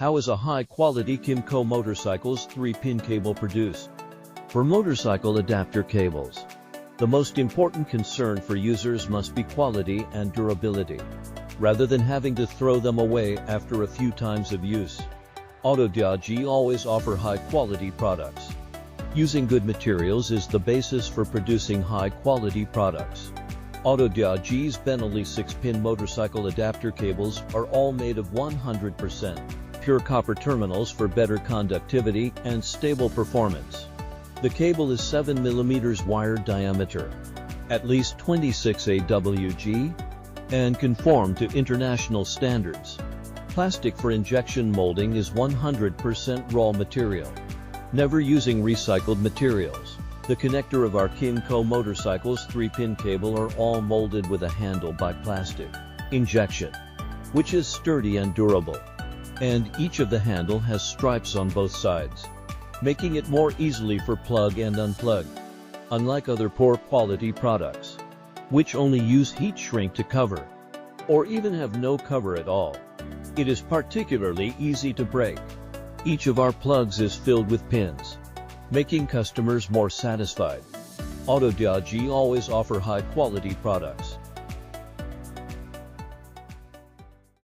How is a high-quality KYMCO Motorcycles 3-pin cable produced? For motorcycle adapter cables, the most important concern for users must be quality and durability, rather than having to throw them away after a few times of use. OBDII always offer high-quality products. Using good materials is the basis for producing high-quality products. OBDII's Benelli 6-pin motorcycle adapter cables are all made of 100% pure copper terminals for better conductivity and stable performance. The cable is 7 mm wire diameter, at least 26 AWG, and conform to international standards. Plastic for injection molding is 100% raw material, never using recycled materials. The connector of our KYMCO Motorcycles 3-pin cable are all molded with a handle by plastic injection, which is sturdy and durable. And each of the handle has stripes on both sides, making it more easily for plug and unplug. Unlike other poor quality products, which only use heat shrink to cover, or even have no cover at all, it is particularly easy to break. Each of our plugs is filled with pins, making customers more satisfied. OBDII always offer high quality products.